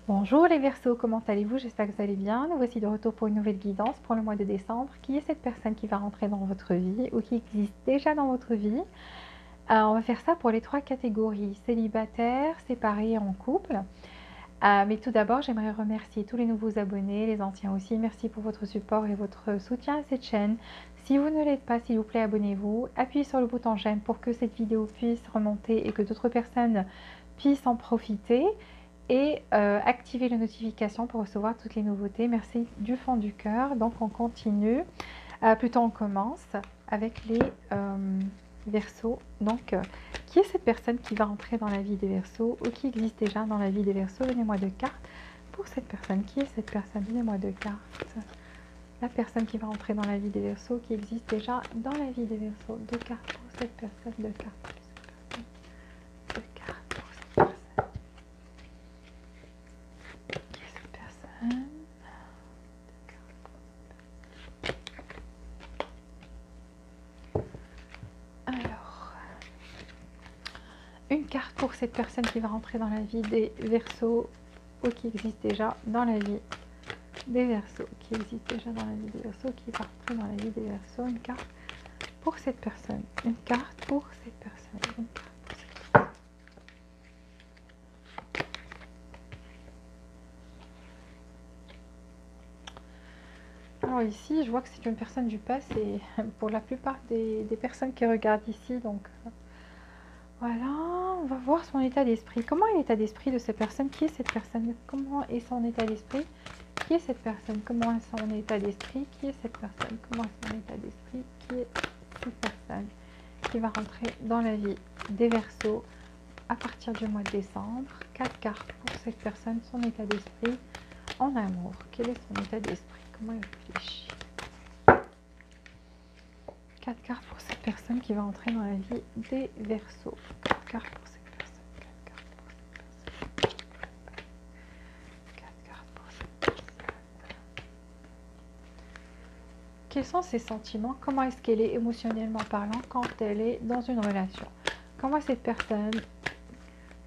Bonjour les Verseaux, comment allez-vous? J'espère que vous allez bien. Nous voici de retour pour une nouvelle guidance pour le mois de décembre. Qui est cette personne qui va rentrer dans votre vie ou qui existe déjà dans votre vie? On va faire ça pour les trois catégories, célibataire, séparé et en couple. Mais tout d'abord, j'aimerais remercier tous les nouveaux abonnés, les anciens aussi. Merci pour votre support et votre soutien à cette chaîne. Si vous ne l'êtes pas, s'il vous plaît, abonnez-vous. Appuyez sur le bouton j'aime pour que cette vidéo puisse remonter et que d'autres personnes puissent en profiter. Et activez les notifications pour recevoir toutes les nouveautés. Merci du fond du cœur. Donc on continue, plutôt on commence avec les Verseaux. Donc qui est cette personne qui va entrer dans la vie des Verseaux ou qui existe déjà dans la vie des Verseaux? Donnez-moi deux cartes pour cette personne. Qui est cette personne? Donnez-moi deux cartes. La personne qui va entrer dans la vie des Verseaux, qui existe déjà dans la vie des Verseaux. Deux cartes pour cette personne, deux cartes pour cette personne. Deux cartes pour cette personne. Alors, une carte pour cette personne qui va rentrer dans la vie des Verseaux ou qui existe déjà dans la vie des Verseaux, qui existe déjà dans la vie des Verseaux, qui va rentrer dans la vie des Verseaux. Une carte pour cette personne, une carte pour cette personne, une carte pour cette personne. Alors ici, je vois que c'est une personne du passé pour la plupart des personnes qui regardent ici, donc voilà, on va voir son état d'esprit. Comment est l'état d'esprit de cette personne? Qui est cette personne? Comment est son état d'esprit? Qui est cette personne? Comment est son état d'esprit? Qui est cette personne? Comment est son état d'esprit? Qui est cette personne qui va rentrer dans la vie des Verseaux à partir du mois de décembre? 4 cartes pour cette personne, son état d'esprit en amour. Quel est son état d'esprit? Comment il réfléchit? 4 cartes pour cette personne qui va entrer dans la vie des Verseaux. 4 cartes pour cette personne. 4 cartes pour cette personne. 4 cartes pour cette personne. Quels sont ses sentiments? Comment est-ce qu'elle est émotionnellement parlant quand elle est dans une relation? Comment cette personne,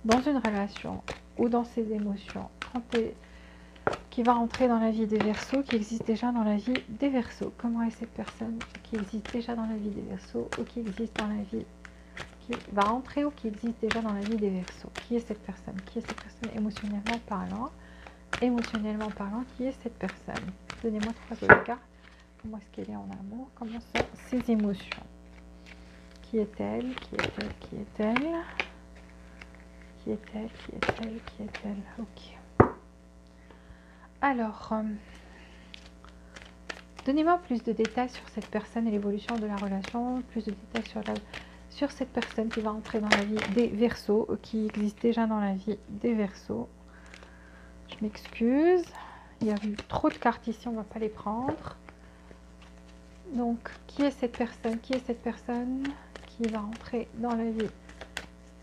dans une relation ou dans ses émotions, quand elle qui va rentrer dans la vie des Verseaux, qui existe déjà dans la vie des Verseaux. Comment est cette personne qui existe déjà dans la vie des Verseaux ou qui existe dans la vie, qui va rentrer ou qui existe déjà dans la vie des Verseaux? Qui est cette personne? Qui est cette personne émotionnellement parlant? Émotionnellement parlant, qui est cette personne? Donnez-moi 3 autres cartes. Comment est-ce qu'elle est en amour? Comment sont ses émotions? Qui est-elle? Qui est-elle? Qui est-elle? Qui est-elle? Qui est-elle? Qui est-elle? Ok. Alors, donnez-moi plus de détails sur cette personne et l'évolution de la relation, plus de détails sur cette personne qui va entrer dans la vie des Verseaux, qui existe déjà dans la vie des Verseaux. Je m'excuse, il y a eu trop de cartes ici, on ne va pas les prendre. Donc, qui est cette personne? Qui est cette personne qui va entrer dans la vie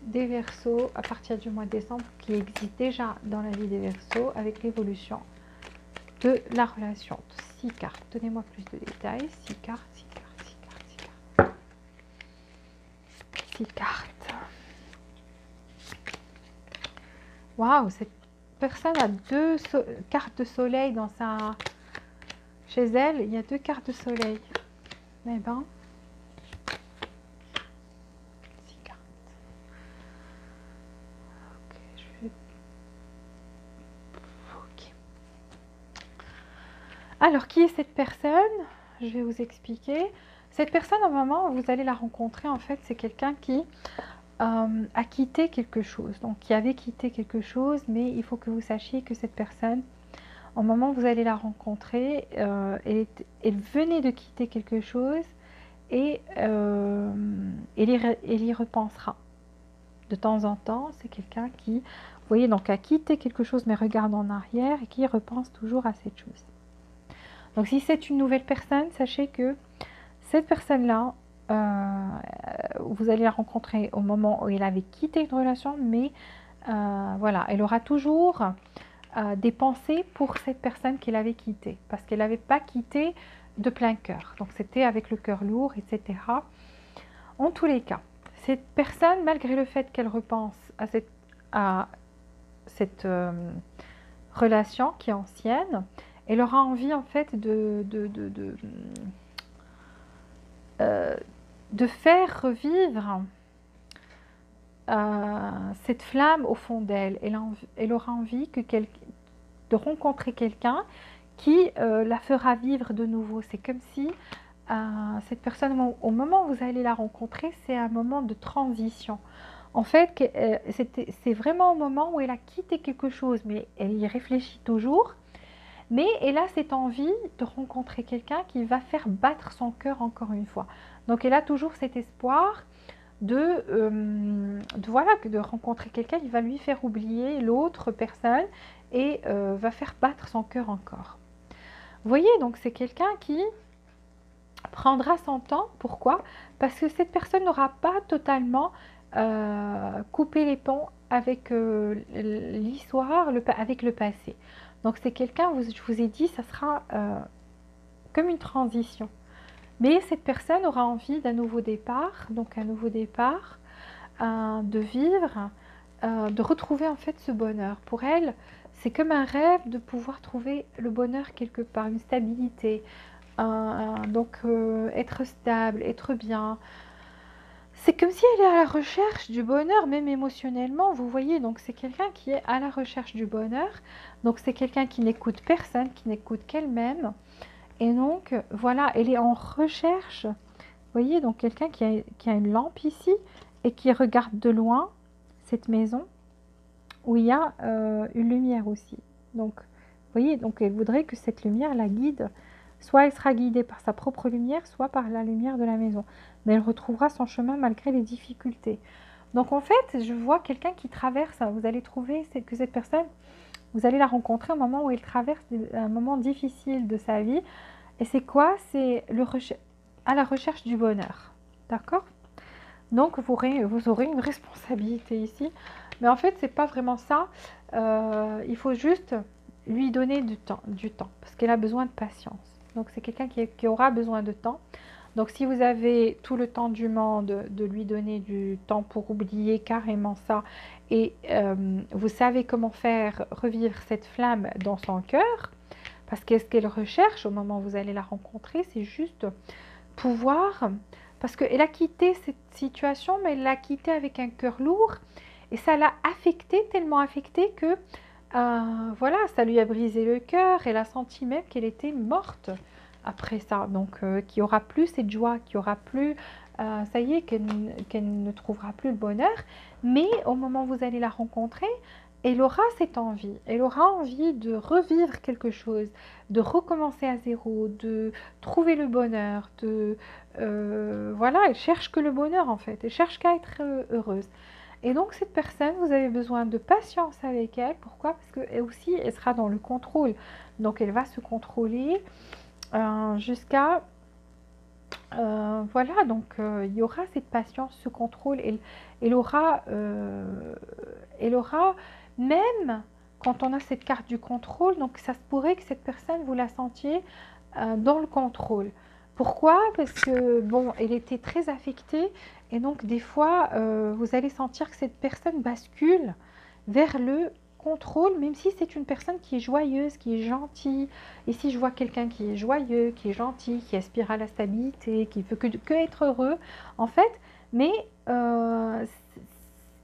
des Verseaux à partir du mois de décembre, qui existe déjà dans la vie des Verseaux avec l'évolution de la relation? 6 cartes, donnez-moi plus de détails. 6 cartes, 6 cartes, 6 cartes, 6 cartes. 6 cartes. Waouh, cette personne a 2 cartes de soleil dans sa... Chez elle, il y a 2 cartes de soleil. Eh ben, 6 cartes. Ok, je vais... Ok. Alors, qui est cette personne? Je vais vous expliquer. Cette personne, au moment où vous allez la rencontrer, en fait, c'est quelqu'un qui a quitté quelque chose. Donc, qui avait quitté quelque chose, mais il faut que vous sachiez que cette personne, au moment où vous allez la rencontrer, elle venait de quitter quelque chose et elle y repensera. De temps en temps, c'est quelqu'un qui, vous voyez, donc a quitté quelque chose, mais regarde en arrière et qui repense toujours à cette chose. Donc, si c'est une nouvelle personne, sachez que cette personne-là, vous allez la rencontrer au moment où elle avait quitté une relation, mais voilà, elle aura toujours des pensées pour cette personne qu'elle avait quittée, parce qu'elle n'avait pas quitté de plein cœur. Donc, c'était avec le cœur lourd, etc. En tous les cas, cette personne, malgré le fait qu'elle repense à cette relation qui est ancienne. Elle aura envie en fait de faire revivre cette flamme au fond d'elle. Elle aura envie de rencontrer quelqu'un qui la fera vivre de nouveau. C'est comme si cette personne, au moment où vous allez la rencontrer, c'est un moment de transition. En fait, c'est vraiment au moment où elle a quitté quelque chose, mais elle y réfléchit toujours. Mais elle a cette envie de rencontrer quelqu'un qui va faire battre son cœur encore une fois. Donc elle a toujours cet espoir voilà, de rencontrer quelqu'un qui va lui faire oublier l'autre personne et va faire battre son cœur encore. Vous voyez, donc c'est quelqu'un qui prendra son temps. Pourquoi? Parce que cette personne n'aura pas totalement coupé les ponts avec l'histoire, avec le passé. Donc c'est quelqu'un, je vous ai dit, ça sera comme une transition. Mais cette personne aura envie d'un nouveau départ, donc un nouveau départ, de vivre, de retrouver en fait ce bonheur. Pour elle, c'est comme un rêve de pouvoir trouver le bonheur quelque part, une stabilité, donc être stable, être bien. C'est comme si elle est à la recherche du bonheur, même émotionnellement, vous voyez. Donc c'est quelqu'un qui est à la recherche du bonheur. Donc c'est quelqu'un qui n'écoute personne, qui n'écoute qu'elle-même. Et donc voilà, elle est en recherche. Vous voyez, donc quelqu'un qui a une lampe ici et qui regarde de loin cette maison où il y a une lumière aussi. Donc vous voyez, donc elle voudrait que cette lumière la guide. Soit elle sera guidée par sa propre lumière, soit par la lumière de la maison. Mais elle retrouvera son chemin malgré les difficultés. Donc en fait, je vois quelqu'un qui traverse. Vous allez trouver que cette personne, vous allez la rencontrer au moment où elle traverse un moment difficile de sa vie. Et c'est quoi? C'est à la recherche du bonheur. D'accord? Donc vous aurez une responsabilité ici. Mais en fait, c'est pas vraiment ça. Il faut juste lui donner du temps parce qu'elle a besoin de patience. Donc c'est quelqu'un qui aura besoin de temps. Donc si vous avez tout le temps du monde de lui donner du temps pour oublier carrément ça et vous savez comment faire revivre cette flamme dans son cœur, parce que ce qu'elle recherche au moment où vous allez la rencontrer, c'est juste pouvoir, parce qu'elle a quitté cette situation, mais elle l'a quittée avec un cœur lourd et ça l'a affectée, tellement affectée que voilà, ça lui a brisé le cœur. Elle a senti même qu'elle était morte après ça. Donc, qu'il n'y aura plus cette joie, qu'il n'y aura plus, ça y est, qu'elle ne trouvera plus le bonheur. Mais au moment où vous allez la rencontrer, elle aura cette envie. Elle aura envie de revivre quelque chose, de recommencer à zéro, de trouver le bonheur. Voilà, elle cherche que le bonheur en fait. Elle cherche qu'à être heureuse. Et donc cette personne, vous avez besoin de patience avec elle. Pourquoi? Parce qu'elle aussi, elle sera dans le contrôle. Donc elle va se contrôler jusqu'à... voilà, donc il y aura cette patience, ce contrôle. Elle aura, même quand on a cette carte du contrôle, donc ça se pourrait que cette personne, vous la sentiez dans le contrôle. Pourquoi? Parce que, bon, elle était très affectée et donc des fois, vous allez sentir que cette personne bascule vers le contrôle, même si c'est une personne qui est joyeuse, qui est gentille. Ici, je vois quelqu'un qui est joyeux, qui est gentil, qui aspire à la stabilité, qui veut que être heureux, en fait. Mais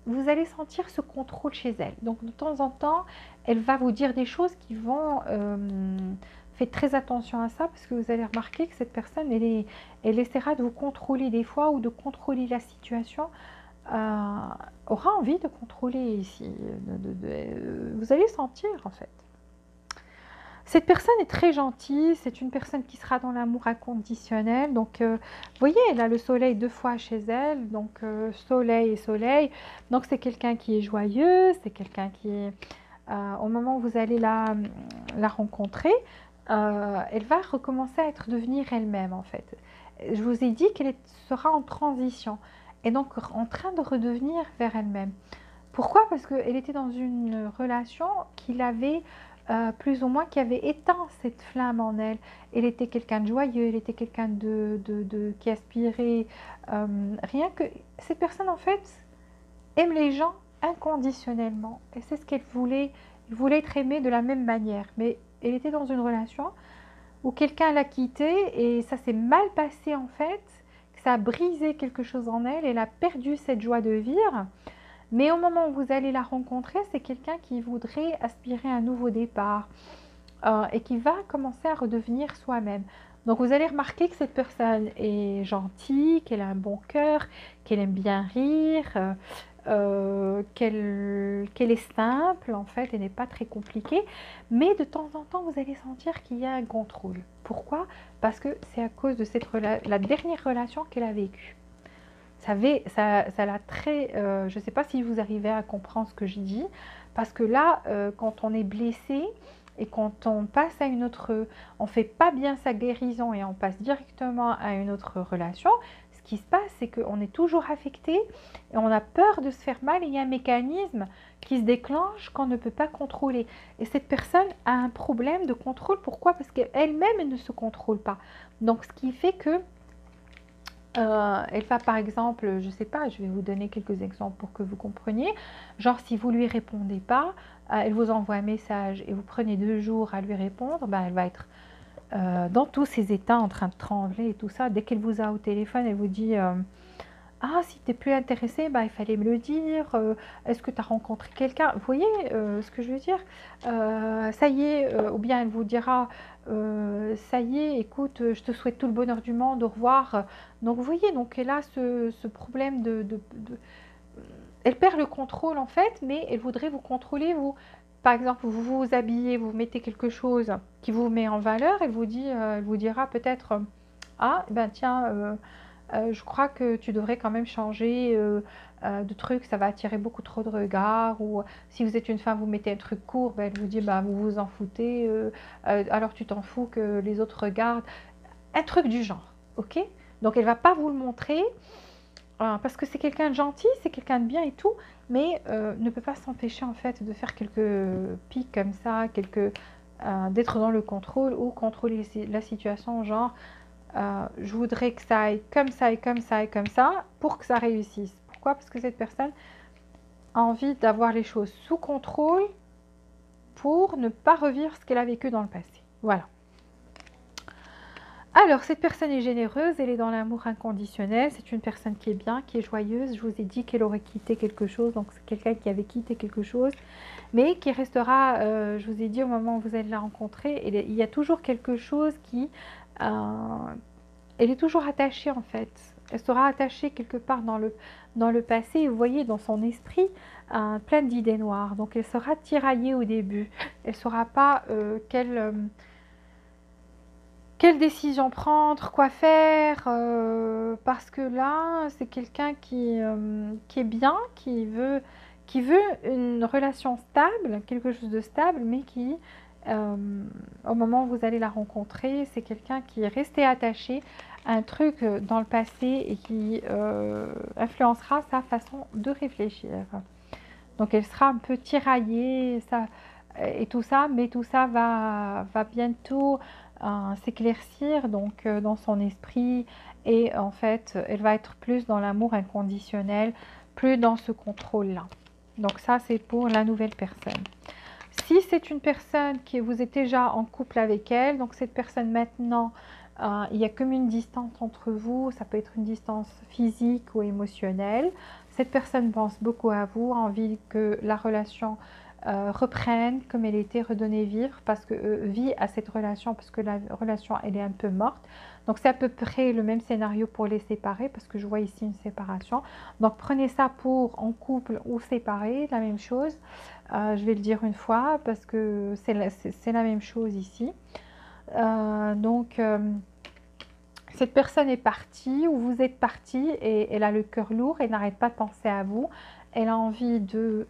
vous allez sentir ce contrôle chez elle. Donc, de temps en temps, elle va vous dire des choses qui vont... faites très attention à ça parce que vous allez remarquer que cette personne, elle essaiera de vous contrôler des fois ou de contrôler la situation. Aura envie de contrôler ici. Vous allez sentir en fait. Cette personne est très gentille, c'est une personne qui sera dans l'amour inconditionnel. Donc, vous voyez, elle a le soleil 2 fois chez elle, donc soleil et soleil. Donc, c'est quelqu'un qui est joyeux, c'est quelqu'un qui est... au moment où vous allez la rencontrer, elle va recommencer à devenir elle-même en fait. Je vous ai dit qu'elle sera en transition et donc en train de redevenir vers elle-même. Pourquoi? Parce qu'elle était dans une relation qui l'avait plus ou moins, qui avait éteint cette flamme en elle. Elle était quelqu'un de joyeux, elle était quelqu'un qui aspirait. Rien que cette personne en fait aime les gens inconditionnellement. Et c'est ce qu'elle voulait. Elle voulait être aimée de la même manière. Mais elle était dans une relation où quelqu'un l'a quittée et ça s'est mal passé en fait. Ça a brisé quelque chose en elle. Elle a perdu cette joie de vivre. Mais au moment où vous allez la rencontrer, c'est quelqu'un qui voudrait aspirer à un nouveau départ et qui va commencer à redevenir soi-même. Donc vous allez remarquer que cette personne est gentille, qu'elle a un bon cœur, qu'elle aime bien rire, qu'elle est simple en fait, elle n'est pas très compliquée. Mais de temps en temps, vous allez sentir qu'il y a un contrôle. Pourquoi? Parce que c'est à cause de la dernière relation qu'elle a vécue. Ça l'a très... je ne sais pas si vous arrivez à comprendre ce que je dis, parce que là, quand on est blessé et quand on passe à une autre... On ne fait pas bien sa guérison et on passe directement à une autre relation, ce qui se passe, c'est qu'on est toujours affecté et on a peur de se faire mal et il y a un mécanisme qui se déclenche qu'on ne peut pas contrôler. Et cette personne a un problème de contrôle. Pourquoi? Parce qu'elle-même ne se contrôle pas. Donc, ce qui fait que elle va par exemple, je ne sais pas, je vais vous donner quelques exemples pour que vous compreniez. Genre si vous ne lui répondez pas, elle vous envoie un message et vous prenez 2 jours à lui répondre, ben, elle va être dans tous ses états en train de trembler et tout ça. Dès qu'elle vous a au téléphone, elle vous dit ah, si tu n'es plus intéressé, bah, il fallait me le dire. Est-ce que tu as rencontré quelqu'un? Vous voyez ce que je veux dire? Ça y est, ou bien elle vous dira, ça y est, écoute, je te souhaite tout le bonheur du monde, au revoir. Donc vous voyez, donc elle a ce problème elle perd le contrôle en fait, mais elle voudrait vous contrôler, vous. Par exemple, vous vous habillez, vous mettez quelque chose qui vous met en valeur, elle vous dira peut-être, ah, ben tiens, je crois que tu devrais quand même changer de truc, ça va attirer beaucoup trop de regards. Ou si vous êtes une femme, vous mettez un truc court, ben, elle vous dit bah, vous vous en foutez, alors tu t'en fous que les autres regardent. Un truc du genre, ok? Donc elle ne va pas vous le montrer parce que c'est quelqu'un de gentil, c'est quelqu'un de bien et tout, mais ne peut pas s'empêcher en fait de faire quelques pics comme ça, d'être dans le contrôle ou contrôler la situation, genre je voudrais que ça aille comme ça et comme ça et comme ça pour que ça réussisse. Pourquoi? Parce que cette personne a envie d'avoir les choses sous contrôle pour ne pas revivre ce qu'elle a vécu dans le passé. Voilà. Alors, cette personne est généreuse, elle est dans l'amour inconditionnel, c'est une personne qui est bien, qui est joyeuse. Je vous ai dit qu'elle aurait quitté quelque chose, donc c'est quelqu'un qui avait quitté quelque chose, mais qui restera, je vous ai dit au moment où vous allez la rencontrer, il y a toujours quelque chose qui... elle est toujours attachée en fait. Elle sera attachée quelque part dans le passé. Vous voyez, dans son esprit, plein d'idées noires. Donc, elle sera tiraillée au début. Elle ne saura pas quelle décision prendre, quoi faire. Parce que là, c'est quelqu'un qui est bien, qui veut une relation stable, quelque chose de stable, mais qui, au moment où vous allez la rencontrer, c'est quelqu'un qui est resté attaché à un truc dans le passé et qui influencera sa façon de réfléchir. Donc elle sera un peu tiraillée et tout ça, mais tout ça va bientôt s'éclaircir donc dans son esprit et en fait elle va être plus dans l'amour inconditionnel, plus dans ce contrôle-là. Donc ça c'est pour la nouvelle personne. Si c'est une personne qui vous êtes déjà en couple avec elle, donc cette personne maintenant, il y a comme une distance entre vous, ça peut être une distance physique ou émotionnelle. Cette personne pense beaucoup à vous, a envie que la relation reprenne comme elle était, redonner vie à cette relation parce que la relation elle est un peu morte. Donc c'est à peu près le même scénario pour les séparer parce que je vois ici une séparation. Donc prenez ça pour en couple ou séparé, la même chose. Je vais le dire une fois parce que c'est la même chose ici. Cette personne est partie ou vous êtes parti et elle a le cœur lourd, elle n'arrête pas de penser à vous. Elle a envie de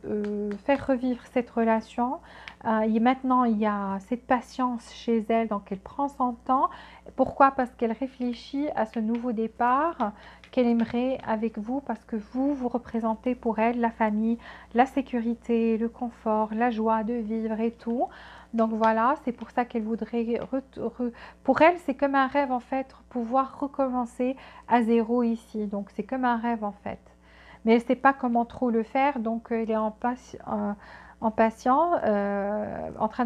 faire revivre cette relation. Maintenant, il y a cette patience chez elle, donc elle prend son temps. Pourquoi? Parce qu'elle réfléchit à ce nouveau départ qu'elle aimerait avec vous, parce que vous représentez pour elle la famille, la sécurité, le confort, la joie de vivre et tout. Donc voilà, c'est pour ça qu'elle voudrait... Pour elle, c'est comme un rêve en fait, pouvoir recommencer à zéro ici. Donc c'est comme un rêve en fait. mais elle ne sait pas comment trop le faire, donc elle est en train de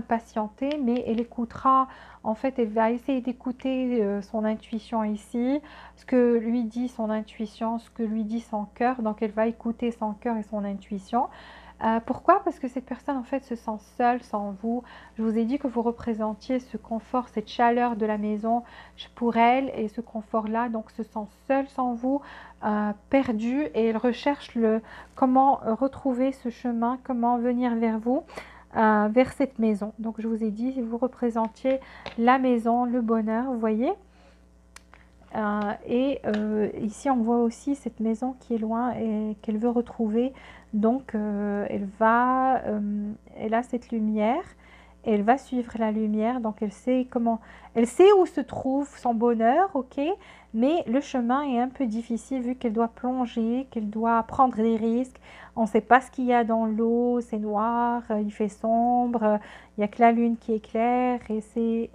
patienter, mais elle écoutera, en fait, elle va essayer d'écouter son intuition ici, ce que lui dit son intuition, ce que lui dit son cœur, donc elle va écouter son cœur et son intuition. Pourquoi? Parce que cette personne en fait se sent seule sans vous. Je vous ai dit que vous représentiez ce confort, cette chaleur de la maison pour elle, et ce confort-là, donc se sent seule sans vous, perdue, et elle recherche comment retrouver ce chemin, comment venir vers vous, vers cette maison. Donc je vous ai dit, vous représentiez la maison, le bonheur, vous voyez. Ici, on voit aussi cette maison qui est loin et qu'elle veut retrouver. Donc, elle a cette lumière et elle va suivre la lumière. Donc, elle sait où se trouve son bonheur, ok? Mais le chemin est un peu difficile vu qu'elle doit plonger, qu'elle doit prendre des risques. On ne sait pas ce qu'il y a dans l'eau, c'est noir, il fait sombre, il n'y a que la lune qui éclaire et c'est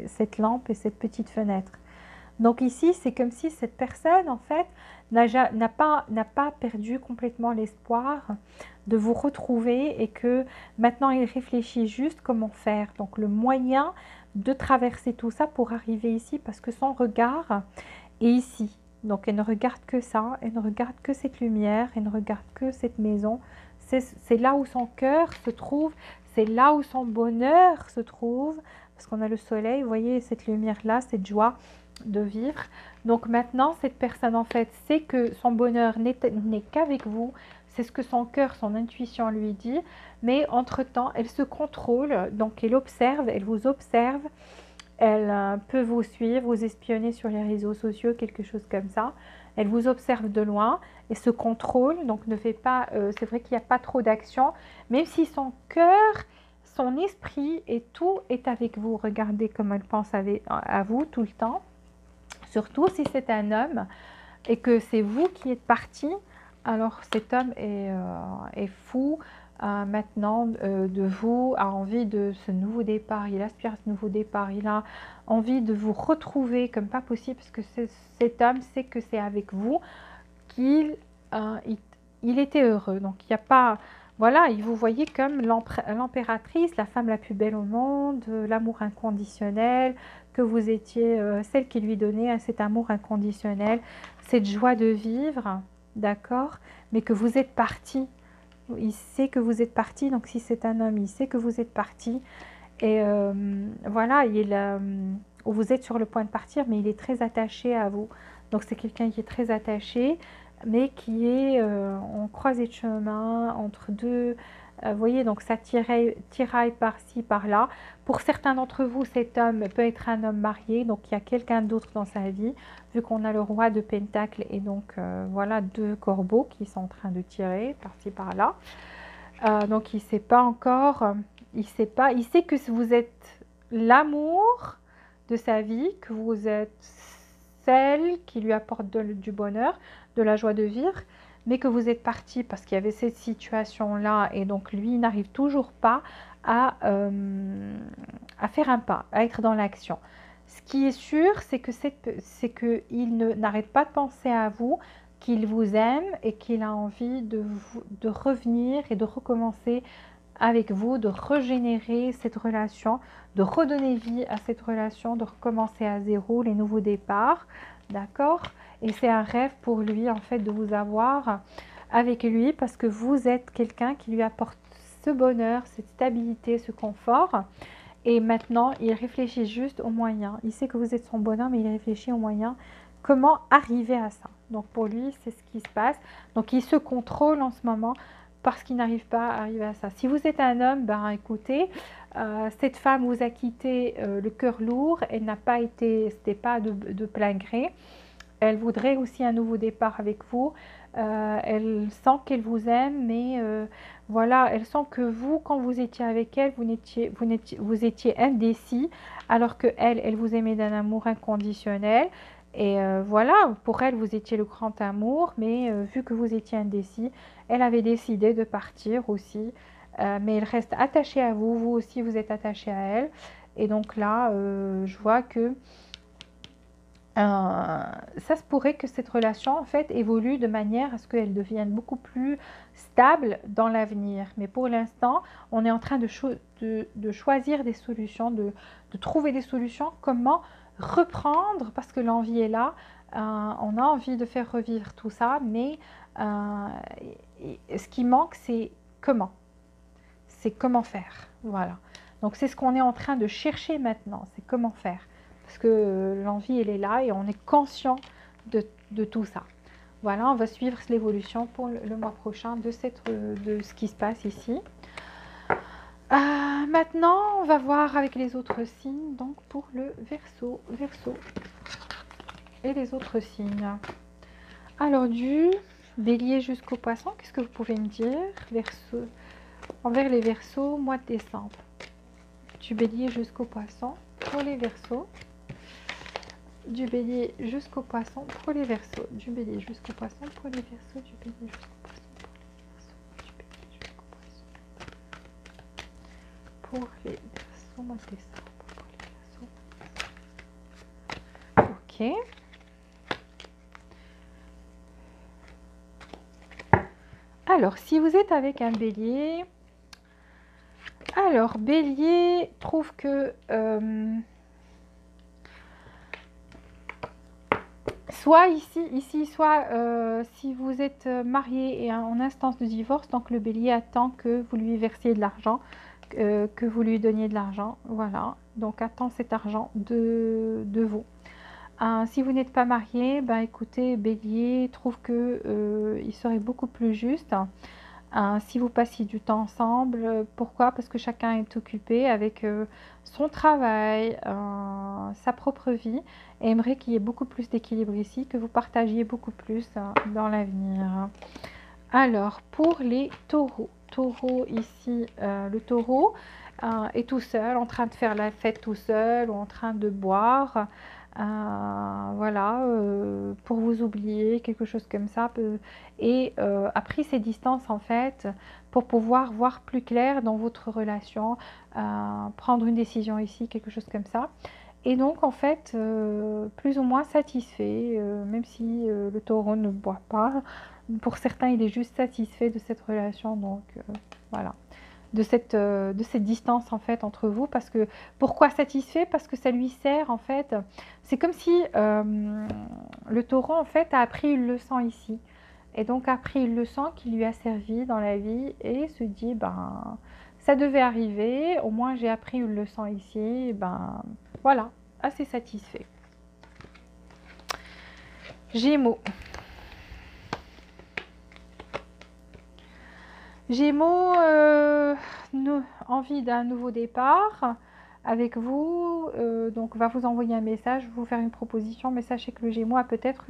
cette lampe et cette petite fenêtre. Donc ici, c'est comme si cette personne, en fait, n'a pas perdu complètement l'espoir de vous retrouver et que maintenant, il réfléchit juste comment faire. Donc le moyen de traverser tout ça pour arriver ici, parce que son regard est ici. Donc elle ne regarde que ça, elle ne regarde que cette lumière, elle ne regarde que cette maison. C'est là où son cœur se trouve, c'est là où son bonheur se trouve, parce qu'on a le soleil, vous voyez cette lumière-là, cette joie de vivre. Donc maintenant, cette personne, en fait, sait que son bonheur n'est qu'avec vous, c'est ce que son cœur, son intuition lui dit, mais entre-temps, elle se contrôle, donc elle observe, elle vous observe, elle peut vous suivre, vous espionner sur les réseaux sociaux, quelque chose comme ça. Elle vous observe de loin et se contrôle, donc ne fait pas, c'est vrai qu'il n'y a pas trop d'action, même si son cœur, son esprit et tout est avec vous. Regardez comme elle pense à vous tout le temps. Surtout si c'est un homme et que c'est vous qui êtes parti, alors cet homme est fou maintenant de vous, a envie de ce nouveau départ, il aspire à ce nouveau départ, il a envie de vous retrouver comme pas possible, parce que cet homme sait que c'est avec vous qu'il il était heureux. Donc il n'y a pas... Voilà, il vous voyait comme l'impératrice, la femme la plus belle au monde, l'amour inconditionnel, que vous étiez celle qui lui donnait cet amour inconditionnel, cette joie de vivre, d'accord, mais que vous êtes parti. Il sait que vous êtes parti, donc si c'est un homme, il sait que vous êtes parti. Et voilà, vous êtes sur le point de partir, mais il est très attaché à vous. Donc c'est quelqu'un qui est très attaché, mais qui est en croisée de chemin entre deux. Vous voyez, donc ça tiraille par-ci, par-là. Pour certains d'entre vous, cet homme peut être un homme marié, donc il y a quelqu'un d'autre dans sa vie, vu qu'on a le roi de Pentacle et donc voilà deux corbeaux qui sont en train de tirer par-ci, par-là. Donc il ne sait pas encore, il sait que vous êtes l'amour de sa vie, que vous êtes celle qui lui apporte du bonheur, de la joie de vivre, mais que vous êtes parti parce qu'il y avait cette situation-là et donc lui n'arrive toujours pas à faire un pas, à être dans l'action. Ce qui est sûr, c'est qu'il n'arrête pas de penser à vous, qu'il vous aime et qu'il a envie de revenir et de recommencer avec vous, de régénérer cette relation, de redonner vie à cette relation, de recommencer à zéro, les nouveaux départs, d'accord? Et c'est un rêve pour lui, en fait, de vous avoir avec lui parce que vous êtes quelqu'un qui lui apporte ce bonheur, cette stabilité, ce confort. Et maintenant, il réfléchit juste aux moyens. Il sait que vous êtes son bonheur, mais il réfléchit aux moyens. Comment arriver à ça? Donc pour lui, c'est ce qui se passe. Donc il se contrôle en ce moment parce qu'il n'arrive pas à arriver à ça. Si vous êtes un homme, ben écoutez, cette femme vous a quitté le cœur lourd. Elle n'a pas été, c'était pas de plein gré. Elle voudrait aussi un nouveau départ avec vous. Elle sent qu'elle vous aime, mais voilà, elle sent que vous, quand vous étiez avec elle, vous étiez indécis, alors que elle vous aimait d'un amour inconditionnel. Et voilà, pour elle, vous étiez le grand amour, mais vu que vous étiez indécis, elle avait décidé de partir aussi. Mais elle reste attachée à vous, vous aussi vous êtes attaché à elle. Et donc là, je vois que ça se pourrait que cette relation en fait évolue de manière à ce qu'elle devienne beaucoup plus stable dans l'avenir. Mais pour l'instant, on est en train de choisir des solutions, de trouver des solutions, comment reprendre, parce que l'envie est là. On a envie de faire revivre tout ça, mais ce qui manque, c'est comment. C'est comment faire. Voilà. Donc c'est ce qu'on est en train de chercher maintenant, c'est comment faire. Parce que l'envie, elle est là et on est conscient de tout ça. Voilà, on va suivre l'évolution pour le mois prochain de ce qui se passe ici. Maintenant, on va voir avec les autres signes, donc pour le Verseau et les autres signes. Alors du Bélier jusqu'au Poisson, qu'est-ce que vous pouvez me dire envers les Verseaux, mois de décembre? Du Bélier jusqu'au Poisson pour les Verseaux. Du Bélier jusqu'au Poisson pour les Verseaux. Du Bélier jusqu'au Poisson pour les Verseaux. Du Bélier jusqu'au Poisson pour les Verseaux. Du Bélier jusqu'au Poisson pour les Verseaux, mois de décembre pour les Verseaux. Ok. Alors, si vous êtes avec un Bélier, alors Bélier trouve que soit ici, soit si vous êtes marié et en instance de divorce, donc le Bélier attend que vous lui versiez de l'argent, que vous lui donniez de l'argent, voilà, donc attend cet argent de vous. Si vous n'êtes pas marié, ben écoutez, Bélier trouve que il serait beaucoup plus juste si vous passiez du temps ensemble. Pourquoi? Parce que chacun est occupé avec son travail, sa propre vie, et aimerait qu'il y ait beaucoup plus d'équilibre ici, que vous partagiez beaucoup plus dans l'avenir. Alors, pour les taureaux, ici, le taureau est tout seul, en train de faire la fête tout seul, ou en train de boire, voilà, pour vous oublier, quelque chose comme ça, et a pris ses distances en fait, pour pouvoir voir plus clair dans votre relation, prendre une décision ici, quelque chose comme ça. Et donc en fait, plus ou moins satisfait, même si le taureau ne boit pas. Pour certains, il est juste satisfait de cette relation, donc voilà, de cette distance en fait entre vous. Parce que, pourquoi satisfait? Parce que ça lui sert en fait, c'est comme si le taureau en fait a appris une leçon ici. Et donc a appris une leçon qui lui a servi dans la vie et se dit, ben, ça devait arriver, au moins j'ai appris une leçon ici, ben voilà, assez satisfait. Gémeaux. Gémeaux, envie d'un nouveau départ avec vous, donc va vous envoyer un message, vous faire une proposition, mais sachez que le Gémeaux a peut-être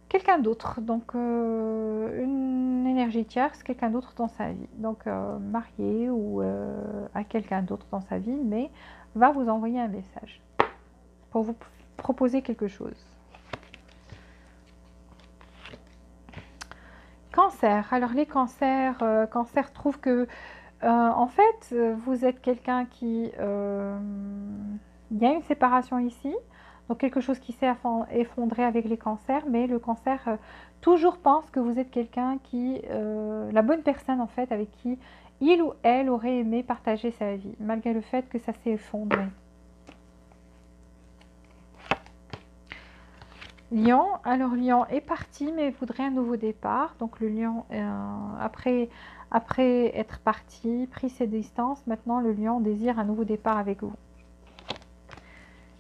quelqu'un d'autre, donc une énergie tierce, quelqu'un d'autre dans sa vie, donc marié ou à quelqu'un d'autre dans sa vie, mais va vous envoyer un message pour vous proposer quelque chose. Cancer. Alors les cancers, cancer trouve que en fait vous êtes quelqu'un qui il y a une séparation ici, donc quelque chose qui s'est effondré avec les cancers, mais le cancer toujours pense que vous êtes quelqu'un qui la bonne personne en fait avec qui il ou elle aurait aimé partager sa vie, malgré le fait que ça s'est effondré. Lion, alors Lion est parti mais voudrait un nouveau départ. Donc le Lion, après être parti, pris ses distances, maintenant le Lion désire un nouveau départ avec vous.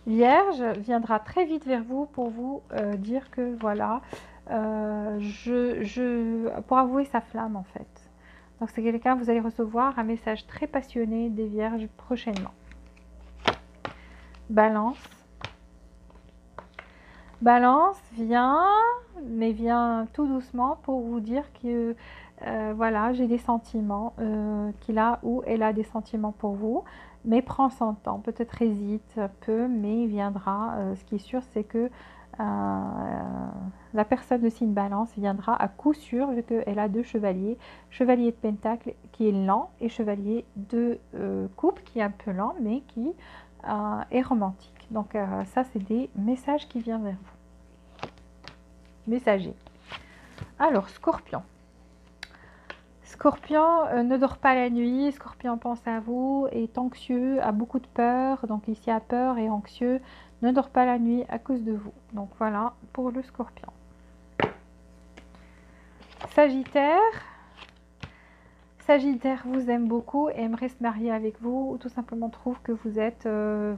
Vierge viendra très vite vers vous pour vous dire que voilà, pour avouer sa flamme en fait. Donc c'est quelqu'un, vous allez recevoir un message très passionné des Vierges prochainement. Balance. Balance vient, mais vient tout doucement pour vous dire que voilà, j'ai des sentiments, qu'il a ou elle a des sentiments pour vous, mais prend son temps, peut-être hésite un peu, mais il viendra. Ce qui est sûr, c'est que la personne de signe Balance viendra à coup sûr, vu qu'elle a deux chevaliers, chevalier de Pentacle qui est lent et chevalier de coupe qui est un peu lent, mais qui est romantique. Donc ça, c'est des messages qui viennent vers vous. Messager. Alors, Scorpion. Scorpion ne dort pas la nuit. Scorpion pense à vous, est anxieux, a beaucoup de peur. Donc ici, a peur et anxieux, ne dort pas la nuit à cause de vous. Donc voilà pour le Scorpion. Sagittaire. Sagittaire vous aime beaucoup et aimerait se marier avec vous, ou tout simplement trouve que vous êtes,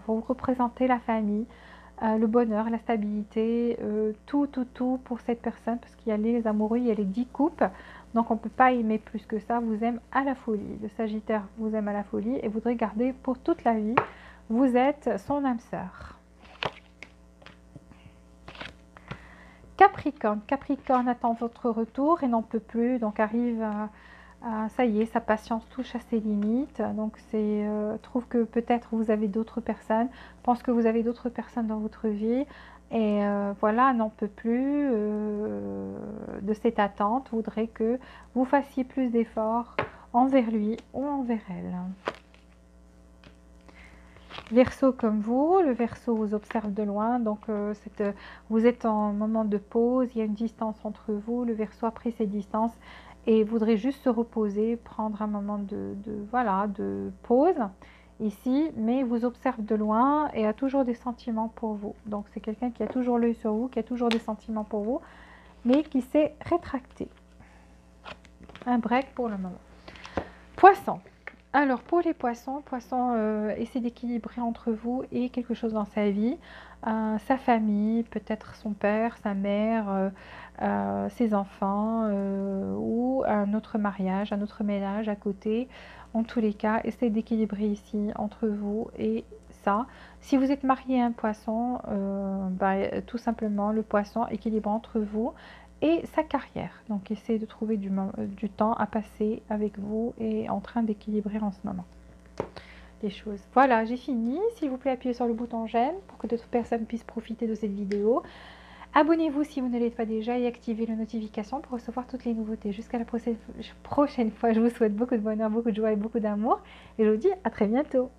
vous représentez la famille, le bonheur, la stabilité, tout pour cette personne, parce qu'il y a les amoureux, il y a les 10 coupes, donc on ne peut pas aimer plus que ça, vous aime à la folie. Le Sagittaire vous aime à la folie et voudrait garder pour toute la vie, vous êtes son âme sœur. Capricorne. Capricorne attend votre retour et n'en peut plus, donc arrive ça y est, sa patience touche à ses limites. Donc trouve que peut-être vous avez d'autres personnes, pense que vous avez d'autres personnes dans votre vie et voilà, n'en peut plus de cette attente, voudrait que vous fassiez plus d'efforts envers lui ou envers elle. Verseau comme vous, le Verseau vous observe de loin, donc vous êtes en moment de pause, il y a une distance entre vous, le Verseau a pris ses distances et voudrait juste se reposer, prendre un moment de pause ici, mais vous observe de loin et a toujours des sentiments pour vous. Donc c'est quelqu'un qui a toujours l'œil sur vous, qui a toujours des sentiments pour vous, mais qui s'est rétracté. Un break pour le moment. Poisson. Alors pour les poissons, essaie d'équilibrer entre vous et quelque chose dans sa vie, sa famille, peut-être son père, sa mère, ses enfants ou un autre mariage, un autre ménage à côté. En tous les cas, essaie d'équilibrer ici entre vous et ça. Si vous êtes marié à un poisson, tout simplement le poisson équilibre entre vous et sa carrière. Donc essayez de trouver du temps à passer avec vous et en train d'équilibrer en ce moment les choses. Voilà, j'ai fini. S'il vous plaît, appuyez sur le bouton j'aime pour que d'autres personnes puissent profiter de cette vidéo. Abonnez-vous si vous ne l'êtes pas déjà et activez les notifications pour recevoir toutes les nouveautés. Jusqu'à la prochaine fois, je vous souhaite beaucoup de bonheur, beaucoup de joie et beaucoup d'amour. Et je vous dis à très bientôt.